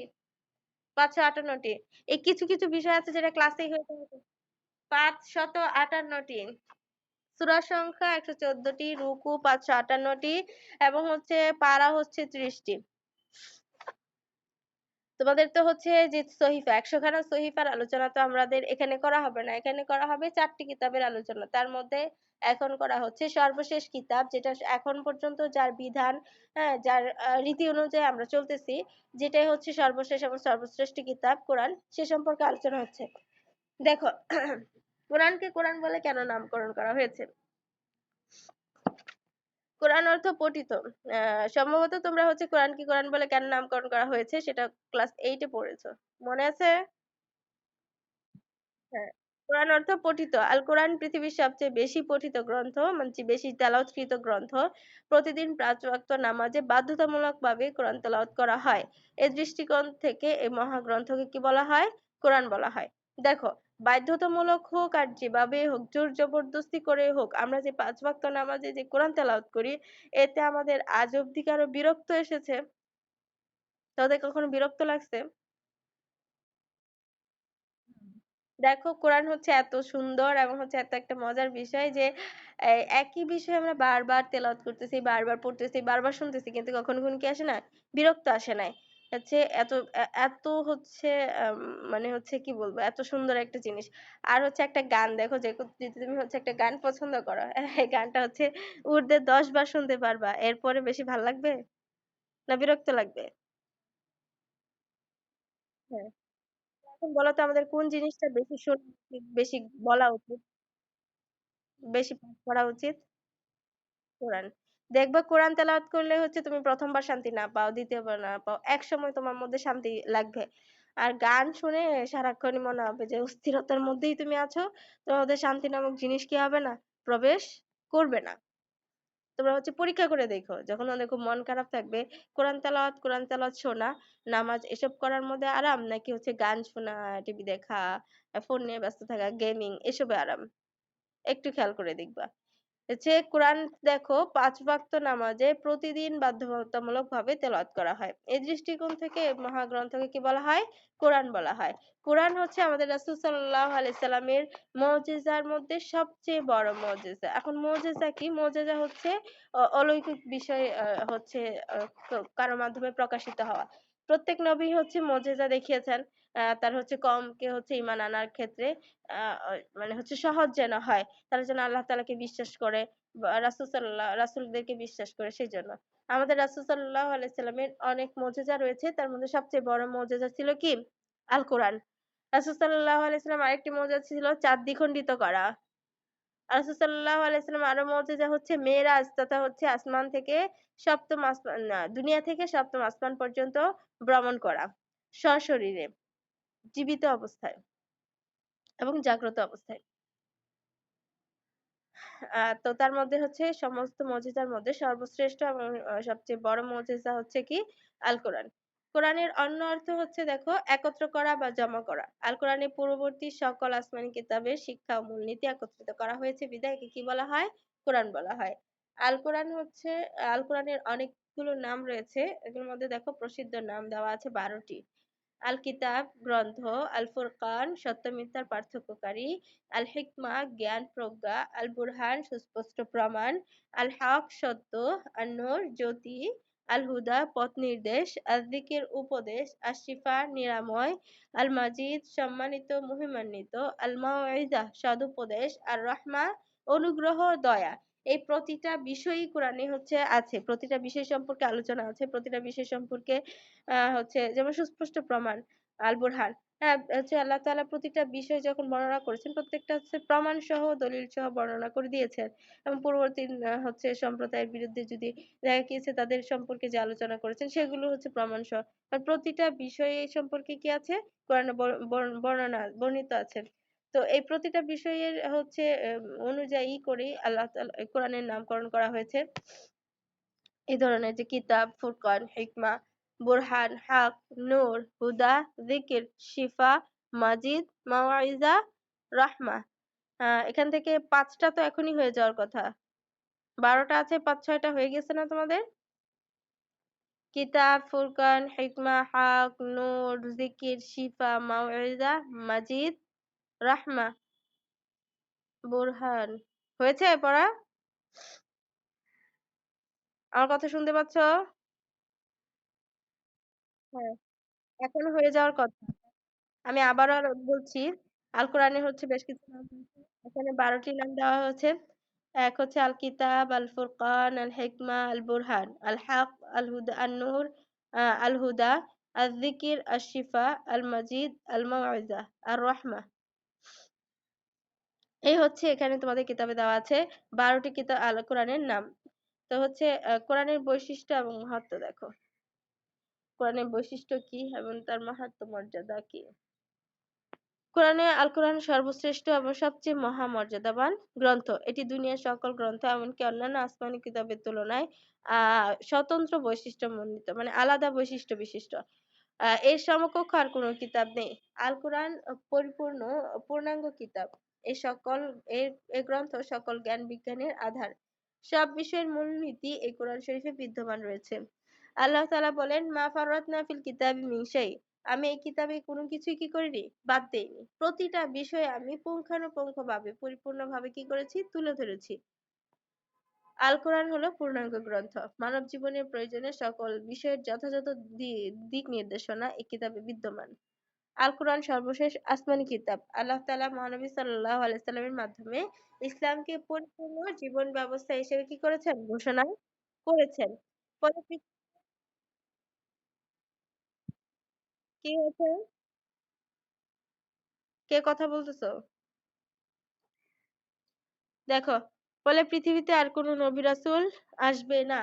৫৫৮ টি। এই কিছু কিছু বিষয় আছে যেটা ক্লাসেই হয়ে যাবে। ৫৫৮ টি। সূরা সংখ্যা ১১৪ টি, রুকু ৫৫৮ টি এবং হচ্ছে পারা হচ্ছে ৩০ টি। তোমাদের তো হচ্ছে যে সহিফা ১০০ খানা সহিফার আলোচনা তো আমাদের এখানে করা হবে না। এখানে করা হবে ৪টি কিতাবের আলোচনা। তার মধ্যে এখন করা হচ্ছে সর্বশেষ কিতাব, যেটা এখন পর্যন্ত যার বিধান, হ্যাঁ, যার রীতি অনুযায়ী আমরা চলতেছি, যেটাই হচ্ছে সর্বশেষ এবং সর্বশ্রেষ্ঠ কিতাব কোরআন, সে সম্পর্কে আলোচনা হচ্ছে। দেখো, কোরআনকে কোরআন বলে কেন নামকরণ করা হয়েছে? কোরআন অর্থ পঠিত। সম্ভবত তোমরা হচ্ছে কোরআনকে কোরআন বলে কেন নামকরণ করা হয়েছে সেটা ক্লাস 8 এ পড়েছো। মনে আছে? হ্যাঁ। কোরআন অর্থ পঠিত। আল কোরআন পৃথিবীর সবচেয়ে বেশি পঠিত গ্রন্থ, মানে বেশি তেলাওয়াতকৃত গ্রন্থ। প্রতিদিন ৫ ওয়াক্ত নামাজে বাধ্যতামূলকভাবে কোরআন তেলাওয়াত করা হয়। এ দৃষ্টিকোণ থেকে এই মহাগ্রন্থকে কি বলা হয়? কোরআন বলা হয়। দেখো, বাধ্যতামূলক হোক আর যেভাবে হোক, জোর জবরদস্তি করে হোক, আমরা যে ৫ ওয়াক্ত নামাজে যে কোরআন তেলাওয়াত করি, এতে আমাদের আজ অব্দি কারো বিরক্ত এসেছে? তাদের কখনো বিরক্ত লাগছে? দেখো, কোরআন হচ্ছে এত সুন্দর এবং হচ্ছে এত একটা মজার বিষয় যে একই বিষয় আমরা বারবার তেলাওয়াত করতেছি, বারবার পড়তেছি, বারবার শুনতেছি, কিন্তু কখনো কোনো কি আসে না? বিরক্ত আসে নাই। হচ্ছে এত হচ্ছে আম, মানে হচ্ছে কি বলবো, এত সুন্দর একটা জিনিস। আর হচ্ছে একটা গান দেখো, যে যদি তুমি হচ্ছে একটা গান পছন্দ করো, এই গানটা হচ্ছে ঊর্ধ্বে ১০ বার শুনতে পারবা, এরপরে বেশি ভাল লাগবে না বিরক্ত লাগবে? হ্যাঁ। এখন বলো তো, আমাদের কোন জিনিসটা বেশি শোনা উচিত, বেশি বলা উচিত, বেশি পাঠ করা উচিত? কোরআন। দেখবা, কোরআন তেলাওয়াত করলে হচ্ছে তুমি প্রথমবার শান্তি না পাও, দ্বিতীয়বার না পাও, এক সময় তোমার মধ্যে শান্তি লাগবে। আর গান শুনে সারাক্ষণই মনে হবে যে অস্থিরতার মধ্যেই তুমি আছো। তোমার মধ্যে শান্তি নামক জিনিস কি হবে না? প্রবেশ করবে না। তোমরা হচ্ছে পরীক্ষা করে দেখো, যখন তোমাদের খুব মন খারাপ থাকবে, কোরআন তেলাওয়াত শোনা, নামাজ এসব করার মধ্যে আরাম, নাকি হচ্ছে গান শোনা, টিভি দেখা, ফোন নিয়ে ব্যস্ত থাকা, গেমিং এসবে আরাম? একটু খেয়াল করে দেখবা। হচ্ছে কোরআন দেখো ৫ ওয়াক্ত নামাজে প্রতিদিন বাধ্যবাধকতামূলকভাবে তেলাওয়াত করা হয়। এই দৃষ্টিকোণ থেকে মহাগ্রন্থকে কি বলা হয়? কোরআন বলা হয়। কোরআন হচ্ছে আমাদের রাসূল সাল্লাল্লাহু আলাইহি সাল্লামের মুজিজার মধ্যে সবচেয়ে বড় মুজিজা। এখন মুজিজা কি? মুজিজা হচ্ছে অলৌকিক বিষয় হচ্ছে কারো মাধ্যমে প্রকাশিত হওয়া। প্রত্যেক নবী হচ্ছে মুজিজা দেখিয়েছেন। তার হচ্ছে কওমকে হচ্ছে ঈমান আনার ক্ষেত্রে আ মানে হচ্ছে সহজ যেন হয়। তারা যেন আল্লাহ তাআলাকে বিশ্বাস করে বা রাসূলদেরকে বিশ্বাস করে সেজন্য। আমাদের রাসূল সাল্লাল্লাহু আলাইহি সাল্লামের অনেক মুজিজা রয়েছে। তার মধ্যে সবচেয়ে বড় মুজিজা ছিল কি? আল কোরআন। রাসূল সাল্লাল্লাহু আলাইহি সাল্লাম আরেকটি মুজিজা ছিল চাঁদ দ্বিখণ্ডিত করা। রাসূল সাল্লাল্লাহু আলাইহি সাল্লামের আরো মুজিজা হচ্ছে মেরাজ তথা হচ্ছে আসমান থেকে সপ্তম আসমান না দুনিয়া থেকে সপ্তম আসমান পর্যন্ত ভ্রমণ করা সশরীরে জীবিত অবস্থায় এবং জাগ্রত অবস্থায়। তো তার মধ্যে হচ্ছে সমস্ত মুজিজার মধ্যে সর্বশ্রেষ্ঠ এবং সবচেয়ে বড় মুজিজা হচ্ছে কি? আল কোরআন। কোরআনের অন্য অর্থ হচ্ছে দেখো একত্র করা বা জমা করা। আল কোরআনের পূর্ববর্তী সকল আসমানি কিতাবের শিক্ষা ও মূলনীতি একত্রিত করা হয়েছে বিধায় একে কি বলা হয়? কোরআন বলা হয়। আল কোরআন হচ্ছে আল কোরআনের অনেকগুলো নাম রয়েছে। এগুলোর মধ্যে দেখো প্রসিদ্ধ নাম দেওয়া আছে ১২ টি। আল কিতাব গ্রন্থ, আল ফুরকান সত্য মিথ্যার পার্থক্যকারী, আল হিকমা জ্ঞান প্রজ্ঞা, আল বুরহান সুস্পষ্ট প্রমাণ, আল হক সত্য, আন নূর জ্যোতি, আল হুদা পথ নির্দেশ, আল যিকির উপদেশ, আশ শিফা নিরাময়, আল মাজিদ সম্মানিত মহিমান্বিত, আল মাউইজা সদুপদেশ, আর রহমা অনুগ্রহ দয়া। এই প্রতিটা বিষয়ই কোরআনে হচ্ছে আছে। প্রতিটা বিষয় সম্পর্কে আলোচনা আছে। প্রতিটা বিষয় সম্পর্কে হচ্ছে যেমন সুস্পষ্ট প্রমাণ আল বুরহান। হ্যাঁ, হচ্ছে আল্লাহ তাআলা প্রতিটা বিষয় যখন বর্ণনা করেছেন প্রত্যেকটা হচ্ছে প্রমাণ সহ দলিল সহ বর্ণনা করে দিয়েছেন। এবং পূর্ববর্তী হচ্ছে সম্প্রদায়ের বিরুদ্ধে যদি দেখা গিয়েছে তাদের সম্পর্কে যে আলোচনা করেছেন সেগুলো হচ্ছে প্রমাণ সহ। আর প্রতিটা বিষয় সম্পর্কে কি আছে? কোরআনে বর্ণনা বর্ণিত আছে। তো এই প্রতিটা বিষয়ের হচ্ছে অনুযায়ী করেই আল্লাহ তাআলা কোরআনের নামকরণ করা হয়েছে। এই ধরনের যে কিতাব, ফুরকান, হিকমা, বুরহান, হক, নূর, হুদা, যিকির, শিফা, মাজিদ, মাওয়াইজা, রাহমা। এখান থেকে ৫ টা তো এখনই হয়ে যাওয়ার কথা। ১২ টা আছে ৫-৬ টা হয়ে গেছে না তোমাদের? কিতাব, ফুরকান, হিকমা, হক, নূর, যিকির, শিফা, মাওইজা, মাজিদ, রাহমা, বুরহান। হয়েছে পড়া? আমার কথা শুনতে পাচ্ছ? হ্যাঁ, এখনো হয়ে যাওয়ার কথা। আমি আবারও বলছি, আল কোরআনে হচ্ছে বেশ কিছু নাম রয়েছে। এখানে ১২ টি নাম দেওয়া হয়েছে। এক হচ্ছে আল কিতাব, আল ফুরকান, আল হিকমা, আল বুরহান, আল হক, আল হুদা, আন নূর, আল হুদা, আল যিকির, আশ শিফা, আল মাজিদ, আল মাউইজা, আর রাহমা। এই হচ্ছে এখানে তোমাদের কিতাবে দেওয়া আছে ১২ টি কিতাব আল কোরআনের নাম। তো হচ্ছে কোরআনের বৈশিষ্ট্য এবং মাহাত্ম্য দেখো। কোরআনের বৈশিষ্ট্য কি এবং তার মাহাত্ম্য মর্যাদা কি? আল কোরআন সর্বশ্রেষ্ঠ এবং সবচেয়ে মহামর্যাদাবান গ্রন্থ। এটি দুনিয়ার সকল গ্রন্থ এমনকি অন্যান্য আসমানি কিতাবের তুলনায় স্বতন্ত্র বৈশিষ্ট্যমণ্ডিত মানে আলাদা বৈশিষ্ট্য বিশিষ্ট। এর সমকক্ষ আর কোনো কিতাব নেই। আল কোরআন পরিপূর্ণ পূর্ণাঙ্গ কিতাব। এ সকল এর এ গ্রন্থ সকল জ্ঞান বিজ্ঞানের আধার। সব বিষয়ের মূলনীতি এই কোরআন শরীফে বিদ্যমান রয়েছে। আল্লাহ তাআলা বলেন, মা ফাররাতনা ফিল কিতাবি মিন শাই। আমি এই কিতাবে কোনো কিছুই কি করিনি? বাদ দেইনি। প্রতিটা বিষয় আমি পুঙ্খানুপুঙ্খভাবে পরিপূর্ণভাবে কি করেছি? তুলে ধরেছি। আল কোরআন হলো পূর্ণাঙ্গ গ্রন্থ। মানব জীবনের প্রয়োজনে সকল বিষয়ের যথাযথ দিক নির্দেশনা এই কিতাবে বিদ্যমান। আল কোরআন সর্বশেষ আসমানি কিতাব। আল্লাহ তাআলা মহানবী সাল্লাল্লাহু আলাইহি সাল্লামের মাধ্যমে ইসলামকে পরিপূর্ণ জীবন ব্যবস্থা হিসেবে কি করেছেন? ঘোষণা করেছেন। ফলে কি হয়েছে? কে কথা বলতেছো? দেখো, ফলে পৃথিবীতে আর কোনো নবী রাসূল আসবে না।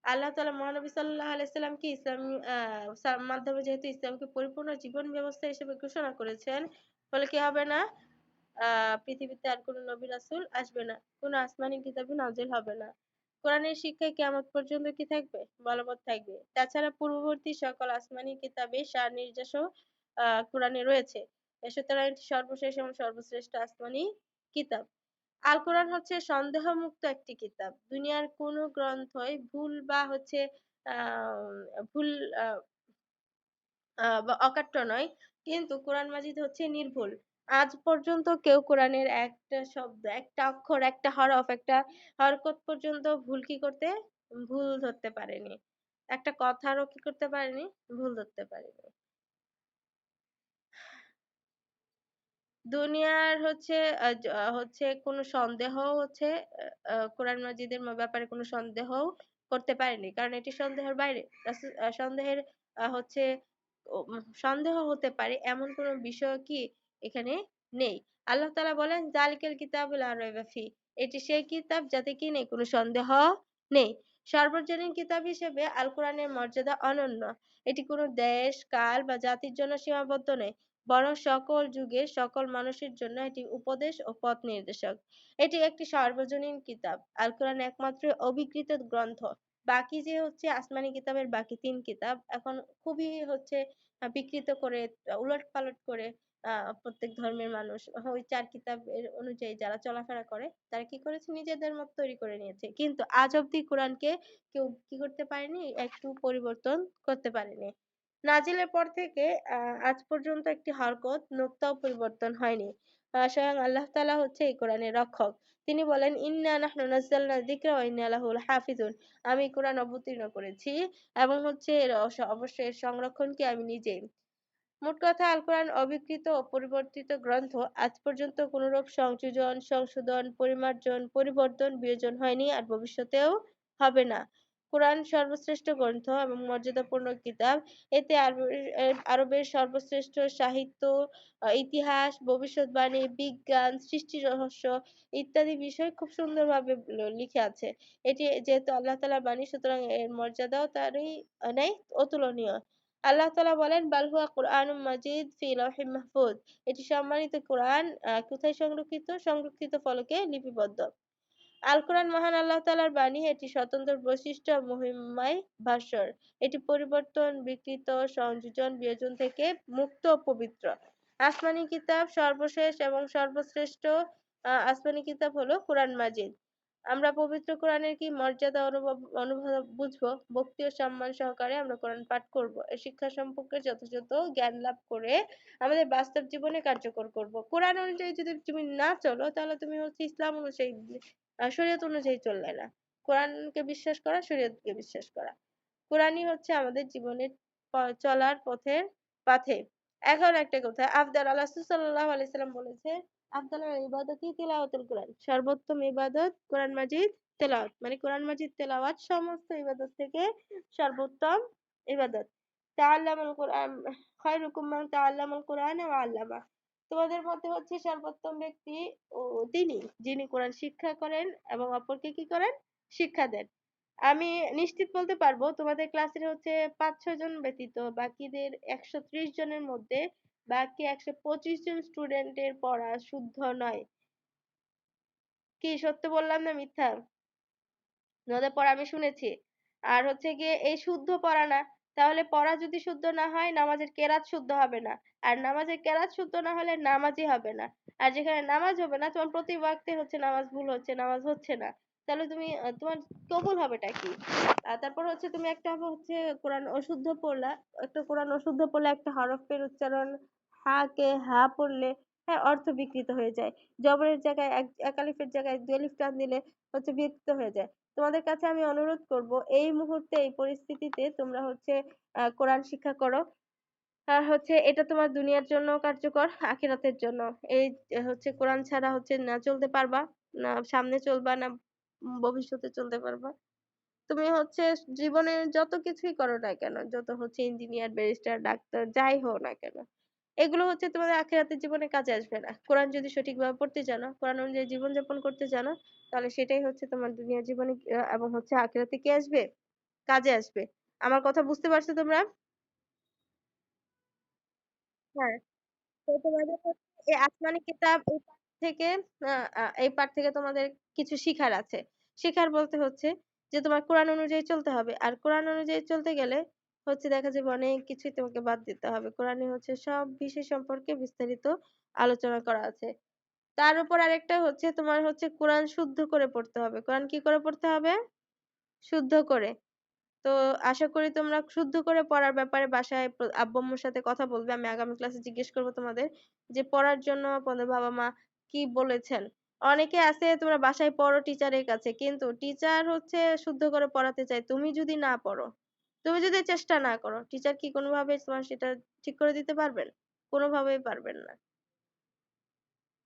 আল্লাহ তাআলা মহানবী সাল্লাল্লাহু আলাইহি সাল্লামকে ইসলাম মাধ্যমে যেহেতু ইসলামকে পরিপূর্ণ জীবন ব্যবস্থা হিসেবে ঘোষণা করেছেন, ফলে কি হবে না? পৃথিবীতে আর কোনো নবী রাসূল আসবে না। কোনো আসমানি কিতাবই নাযিল হবে না। কোরআনের শিক্ষায় কিয়ামত পর্যন্ত কি থাকবে? বলবৎ থাকবে। তাছাড়া পূর্ববর্তী সকল আসমানি কিতাবে সার নির্দেশও কোরআনে রয়েছে। সুতরাং এটি সর্বশেষ এবং সর্বশ্রেষ্ঠ আসমানি কিতাব। আল কোরআন হচ্ছে সন্দেহমুক্ত একটি কিতাব। দুনিয়ার কোন গ্রন্থই ভুল বা হচ্ছে আ ভুল আ বা অকাট্য নয়। কিন্তু কোরআন মাজিদ হচ্ছে নির্ভুল। আজ পর্যন্ত কেউ কোরআনের একটা শব্দ, একটা অক্ষর, একটা হরফ, একটা হরকত পর্যন্ত ভুল ধরতে পারেনি। একটা কথারও কি করতে পারেনি? ভুল ধরতে পারেনি। দুনিয়ার হচ্ছে হচ্ছে কোনো সন্দেহ হচ্ছে কোরআন মাজিদের ব্যাপারে কোনো সন্দেহও করতে পারেনি। কারণ এটি সন্দেহের বাইরে। সন্দেহের হচ্ছে সন্দেহ হতে পারে এমন কোনো বিষয় কি এখানে নেই। আল্লাহ তাআলা বলেন যালিকাল কিতাবু লা রাইবা ফি। এটি সেই কিতাব যাতে কি নেই কোনো সন্দেহ নেই। সর্বজনীন কিতাব হিসেবে আল কোরআনের মর্যাদা অনন্য। এটি কোনো দেশ, কাল বা জাতির জন্য সীমাবদ্ধ নয়। বরং সকল যুগের সকল মানুষের জন্য এটি উপদেশ ও পথ নির্দেশক। এটি একটি সার্বজনীন কিতাব। আল কোরআন একমাত্র অভিকৃত গ্রন্থ। বাকি যে হচ্ছে আসমানি কিতাবের বাকি ৩ কিতাব এখন খুবই হচ্ছে বিকৃত করে উলটপালট করে প্রত্যেক ধর্মের মানুষ ওই ৪ কিতাবের অনুযায়ী যারা চলাফেরা করে তারা কি করেছে নিজেদের মত তৈরি করে নিয়েছে। কিন্তু আজ অব্দি কোরআনকে কেউ কি করতে পারেনি একটু পরিবর্তন করতে পারেনি। নাজিলের পর থেকে আজ পর্যন্ত একটি হরকত নোক্তাও পরিবর্তন হয়নি। স্বয়ং আল্লাহ তাআলা হচ্ছে এই কোরআনের রক্ষক। তিনি বলেন ইন্না নাহনু নাযালনা যিকরা ওয়া ইন্না লাহু লাহাফিজুন। আমি কোরআন অবতীর্ণ করেছি এবং হচ্ছে অবশ্যই এর সংরক্ষণকে আমি নিজেই। মোট কথা আল কোরআন অবিকৃত ও পরিবর্তিত গ্রন্থ। আজ পর্যন্ত কোনরূপ সংযোজন, সংশোধন, পরিমার্জন, পরিবর্তন, বিয়োজন হয়নি আর ভবিষ্যতেও হবে না। কোরআন সর্বশ্রেষ্ঠ গ্রন্থ এবং মর্যাদাপূর্ণ কিতাব। এতে আরবের সর্বশ্রেষ্ঠ সাহিত্য, ইতিহাস, ভবিষ্যৎবাণী, বিজ্ঞান, সৃষ্টি রহস্য ইত্যাদি বিষয় খুব সুন্দরভাবে লিখে আছে। এটি যেহেতু আল্লাহ তাআলার বাণী সুতরাং এর মর্যাদাও তারই নেই অতুলনীয়। আল্লাহ তাআলা বলেন বাল হুয়া কুরআনুম মাজিদ ফি লাওহিম মাহফুজ। এটি সম্মানিত কোরআন কোথায় সংরক্ষিত? সংরক্ষিত ফলকে লিপিবদ্ধ। আল কোরআন মহান আল্লাহ তাআলার বাণী। এটি স্বতন্ত্র বৈশিষ্ট্য ও মহিমায় ভাস্বর। এটি পরিবর্তন, বিকৃত, সংযোজন, বিয়োজন থেকে মুক্ত ও পবিত্র। আসমানী কিতাব সর্বশেষ এবং সর্বশ্রেষ্ঠ আসমানী কিতাব হলো কোরআন মাজিদ। আমরা পবিত্র কোরআনের কি মর্যাদা অনুভব বুঝবো। ভক্তি ও সম্মান সহকারে আমরা কোরআন পাঠ করব। এর শিক্ষা সম্পর্কে যথাযথ জ্ঞান লাভ করে আমাদের বাস্তব জীবনে কার্যকর করব। কোরআন অনুযায়ী যদি তুমি না চলো তাহলে তুমি হচ্ছে ইসলাম অনুযায়ী শরীয়ত অনুযায়ী চললে না। কোরআনকে বিশ্বাস করা, শরীয়তকে বিশ্বাস করা। কোরআনই হচ্ছে আমাদের জীবনের চলার পাথে। এখন একটা কথা, রাসূল সাল্লাল্লাহু আলাইহি সাল্লাম বলেছে, আফদালুল ইবাদাতি তিলাওয়াতুল কোরআন। সর্বোত্তম ইবাদত কোরআন মাজিদ তেলাওয়াত। মানে কোরআন মাজিদ তেলাওয়াত সমস্ত ইবাদত থেকে সর্বোত্তম ইবাদত। তাআল্লামুল কোরআন খায়রুকুম মান তাআল্লামাল কোরআন ওয়া আল্লামা। তোমাদের মধ্যে হচ্ছে সর্বোত্তম ব্যক্তি ও তিনি যিনি কোরআন শিক্ষা করেন এবং অপরকে কি করেন? শিক্ষা দেন। আমি নিশ্চিত বলতে পারবো তোমাদের ক্লাসের হচ্ছে ৫-৬ জন ব্যতীত বাকিদের ১৩০ জনের মধ্যে বাকি ১২৫ জন স্টুডেন্টের পড়া শুদ্ধ নয়। কি সত্য বললাম না মিথ্যা? তোমাদের পড়া আমি শুনেছি। আর হচ্ছে গিয়ে এই শুদ্ধ পড়া না, তাহলে পড়া যদি শুদ্ধ না হয় নামাজের কেরাত শুদ্ধ হবে না। আর নামাজের কেরাত শুদ্ধ না হলে নামাজই হবে না। আর যেখানে নামাজ হবে না তোমার প্রতি ওয়াক্তে হচ্ছে নামাজ ভুল হচ্ছে, নামাজ হচ্ছে না। তাহলে তুমি তোমার কবুল হবেটা কি? তারপর হচ্ছে তুমি একটা হচ্ছে কোরআন অশুদ্ধ পড়লা, একটা কোরআন অশুদ্ধ পড়লে একটা হরফের উচ্চারণ হা কে হা পড়লে হ্যাঁ অর্থ বিকৃত হয়ে যায়। জবরের জায়গায় এক আলিফের জায়গায় ২ আলিফ টান দিলে হচ্ছে বিকৃত হয়ে যায়। তোমাদের কাছে আমি অনুরোধ করব এই মুহূর্তে এই পরিস্থিতিতে তোমরা হচ্ছে কোরআন শিক্ষা করো। আর হচ্ছে এটা তোমার দুনিয়ার জন্য কার্যকর, আখিরাতের জন্য। এই হচ্ছে কোরআন ছাড়া হচ্ছে না চলতে পারবা, না সামনে চলবা, না ভবিষ্যতে চলতে পারবা। তুমি হচ্ছে জীবনে যত কিছুই করো না কেন, যত হচ্ছে ইঞ্জিনিয়ার, ব্যারিস্টার, ডাক্তার যাই হও না কেন, এগুলো হচ্ছে তোমাদের আখিরাতের জীবনে কাজে আসবে না। কোরআন যদি সঠিকভাবে পড়তে জানো, কোরআন অনুযায়ী জীবনযাপন করতে জানো, তাহলে সেটাই হচ্ছে তোমার দুনিয়ার জীবনে এবং হচ্ছে আখিরাতে কি আসবে? কাজে আসবে। আমার কথা বুঝতে পারছো তোমরা? হ্যাঁ। তো তোমাদের হচ্ছে এই আসমানি কিতাব এই পাঠ থেকে তোমাদের কিছু শিখার আছে। শিখার বলতে হচ্ছে যে তোমার কোরআন অনুযায়ী চলতে হবে। আর কোরআন অনুযায়ী চলতে গেলে হচ্ছে দেখা যাবে অনেক কিছুই তোমাকে বাদ দিতে হবে। কোরআনে হচ্ছে সব বিষয় সম্পর্কে বিস্তারিত আলোচনা করা আছে। তার উপর আরেকটা হচ্ছে তোমার হচ্ছে কোরআন শুদ্ধ করে পড়তে হবে। কোরআন কি করে পড়তে হবে? শুদ্ধ করে। তো আশা করি তোমরা শুদ্ধ করে পড়ার ব্যাপারে বাসায় আব্বু-আম্মুর সাথে কথা বলবে। আমি আগামী ক্লাসে জিজ্ঞেস করব তোমাদের যে পড়ার জন্য তোমাদের বাবা-মা কি বলেছেন। অনেকে আছে তোমরা বাসায় পড়ো টিচারের কাছে। কিন্তু টিচার হচ্ছে শুদ্ধ করে পড়াতে চায়। তুমি যদি না পড়ো, তুমি যদি চেষ্টা না করো, টিচার কি কোনোভাবে তোমার সেটা ঠিক করে দিতে পারবেন? কোনোভাবেই পারবেন না।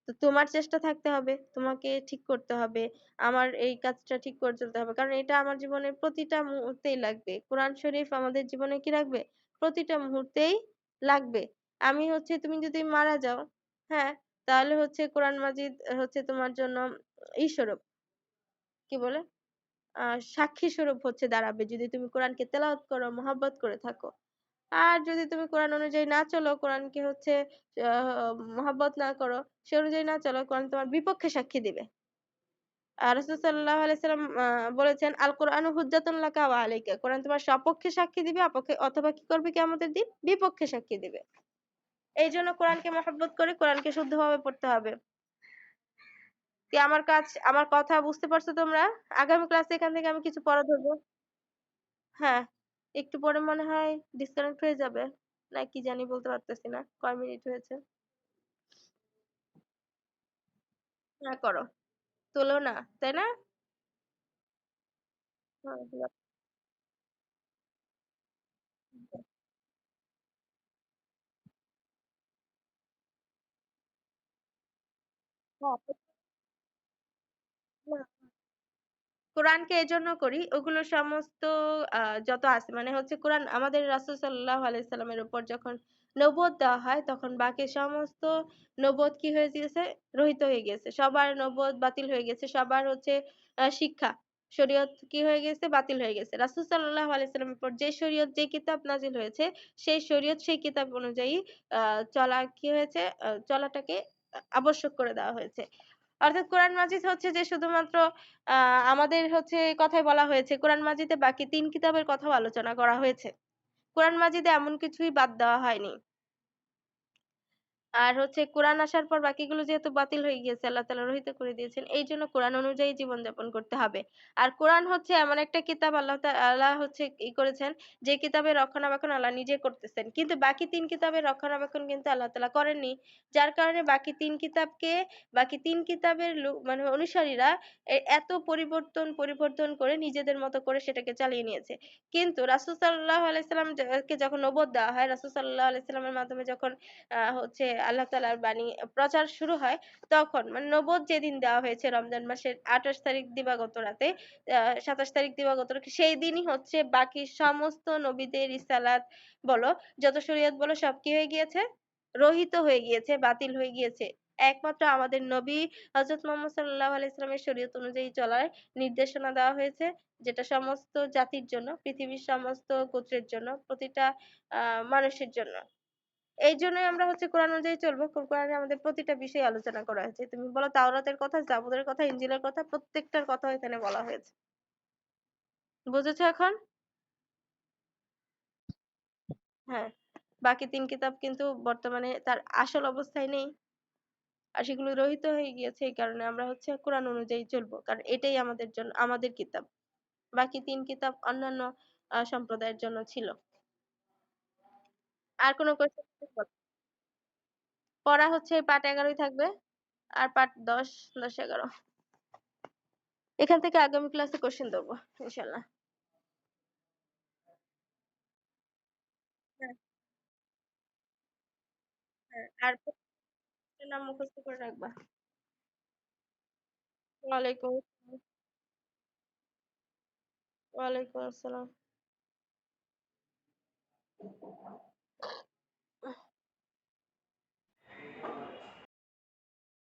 তো তোমার চেষ্টা থাকতে হবে, তোমাকে ঠিক করতে হবে। আমার এই কাজটা ঠিক করে চলতে হবে। কারণ এটা আমার জীবনের প্রতিটা মুহূর্তেই লাগবে। কোরআন শরীফ আমাদের জীবনে কি রাখবে? প্রতিটা মুহূর্তেই লাগবে। আমি হচ্ছে তুমি যদি মারা যাও, হ্যাঁ, তাহলে হচ্ছে কোরআন মাজিদ হচ্ছে তোমার জন্য স্বরূপ, কি বলে? সাক্ষী স্বরূপ হচ্ছে দাঁড়াবে যদি তুমি কোরআনকে তেলাওয়াত করো, মহব্বত করে থাকো। আর যদি তুমি কোরআন অনুযায়ী না চলো, কোরআনকে হচ্ছে মহব্বত না করো, সে অনুযায়ী না চলো, কোরআন তোমার বিপক্ষে সাক্ষী দিবে। রাসূল সাল্লাল্লাহু আলাইহি সাল্লাম বলেছেন, আল কোরআনু হুজ্জাতুন লাকা ওয়া আলাইকা। কোরআন তোমার সপক্ষে সাক্ষী দিবে, অপক্ষে অথবা কি করবে কিয়ামতের দিন? বিপক্ষে সাক্ষী দিবে। এইজন্য কোরআনকে মহব্বত করে কোরআনকে শুদ্ধভাবে পড়তে হবে। কি আমার কাজ, আমার কথা বুঝতে পারছো তোমরা? আগামী ক্লাসে এখান থেকে আমি কিছু পড়া ধরবো। হ্যাঁ, একটু পরে মনে হয় ডিসকানেক্ট হয়ে যাবে। না কি জানি বলতে পারতেছি না। কয় মিনিট হয়েছে? হ্যাঁ, করো। তোলো না, তাই না? হ্যাঁ, হ্যাঁ। কোরআনকে এজন্য করি ওগুলো সমস্ত যত আছে মানে হচ্ছে কোরআন আমাদের রাসূল সাল্লাল্লাহু আলাইহি সাল্লামের উপর যখন নবুয়ত দেওয়া হয় তখন বাকি সমস্ত নবুয়ত কি হয়ে গিয়েছে? রহিত হয়ে গিয়েছে। সবার নবুয়ত বাতিল হয়ে গেছে। সবার হচ্ছে শিক্ষা শরীয়ত কি হয়ে গেছে? বাতিল হয়ে গেছে। রাসূল সাল্লাল্লাহু আলাইহি সাল্লামের উপর যে শরীয়ত যে কিতাব নাজিল হয়েছে সেই শরীয়ত সেই কিতাব অনুযায়ী চলা কি হয়েছে? চলাটাকে আবশ্যক করে দেওয়া হয়েছে। অর্থাৎ কোরআন মাজিদ হচ্ছে যে শুধুমাত্র আমাদের হচ্ছে কথাই বলা হয়েছে। কোরআন মাজিদে বাকি ৩ কিতাবের কথাও আলোচনা করা হয়েছে। কোরআন মাজিদে এমন কিছুই বাদ দেওয়া হয়নি। আর হচ্ছে কোরআন আসার পর বাকিগুলো যেহেতু বাতিল হয়ে গিয়েছে, আল্লাহ তাআলা রহিত করে দিয়েছেন। এইজন্য কোরআন অনুযায়ী জীবনযাপন করতে হবে। আর কোরআন হচ্ছে এমন একটা কিতাব আল্লাহ হচ্ছে করেছেন যে কিতাবের রক্ষণাবেক্ষণ আল্লাহ নিজে করতেছেন। কিন্তু বাকি ৩ কিতাবের রক্ষণাবেক্ষণ কিন্তু আল্লাহ তাআলা করেননি। যার কারণে বাকি ৩ কিতাবের মানে অনুসারীরা এত পরিবর্তন করে নিজেদের মতো করে সেটাকে চালিয়ে নিয়েছে। কিন্তু রাসূল সাল্লাল্লাহু আলাইহি সাল্লাম কে যখন নবুয়ত দেওয়া হয়, রাসূল সাল্লাল্লাহু আলাইহি সাল্লামের মাধ্যমে যখন হচ্ছে আল্লাহ তাআলার বাণী প্রচার শুরু হয়, তখন মানে নবুয়ত যেদিন দেওয়া হয়েছে রমজান মাসের ২৮ তারিখ দিবাগত রাতে, ২৭ তারিখ দিবাগত রাতে, সেই দিনই হচ্ছে বাকি সমস্ত নবীদের রিসালাত বলো, যত শরীয়ত বলো সব কি হয়ে গিয়েছে? রহিত হয়ে গিয়েছে, বাতিল হয়ে গিয়েছে। একমাত্র আমাদের নবী হযরত মুহাম্মদ সাল্লাল্লাহু আলাইহি ওয়াসাল্লামের শরীয়ত অনুযায়ী চলার নির্দেশনা দেওয়া হয়েছে, যেটা সমস্ত জাতির জন্য, পৃথিবীর সমস্ত গোত্রের জন্য, প্রতিটা মানুষের জন্য। এইজন্যই আমরা হচ্ছে কোরআন অনুযায়ী চলবো। কোরআনে আমাদের প্রতিটা বিষয় আলোচনা করা হয়েছে। তুমি বলো তাওরাতের কথা, জাবুরের কথা, ইনজিলের কথা, প্রত্যেকটার কথা এখানে বলা হয়েছে। বুঝেছো এখন? হ্যাঁ। বাকি ৩ কিতাব কিন্তু বর্তমানে তার আসল অবস্থায় নেই। আর সেগুলো রহিত হয়ে গিয়েছে। এই কারণে আমরা হচ্ছে কোরআন অনুযায়ী চলবো। কারণ এটাই আমাদের জন্য আমাদের কিতাব। বাকি ৩ কিতাব অন্যান্য সম্প্রদায়ের জন্য ছিল। আর কোনো কোয়েশ্চেন থাকলে বলো। পড়া হচ্ছে পার্ট ১১ ই থাকবে। আর পার্ট ১০, ১০, ১১। এখান থেকে আগামী ক্লাসে কোশ্চেন ধরবো ইনশাল্লাহ। হ্যাঁ, হ্যাঁ। আর প্রত্যেকটা নাম মুখস্থ করে রাখবা। ওয়ালাইকুম আসসালাম। ওয়ালাইকুম আসসালাম।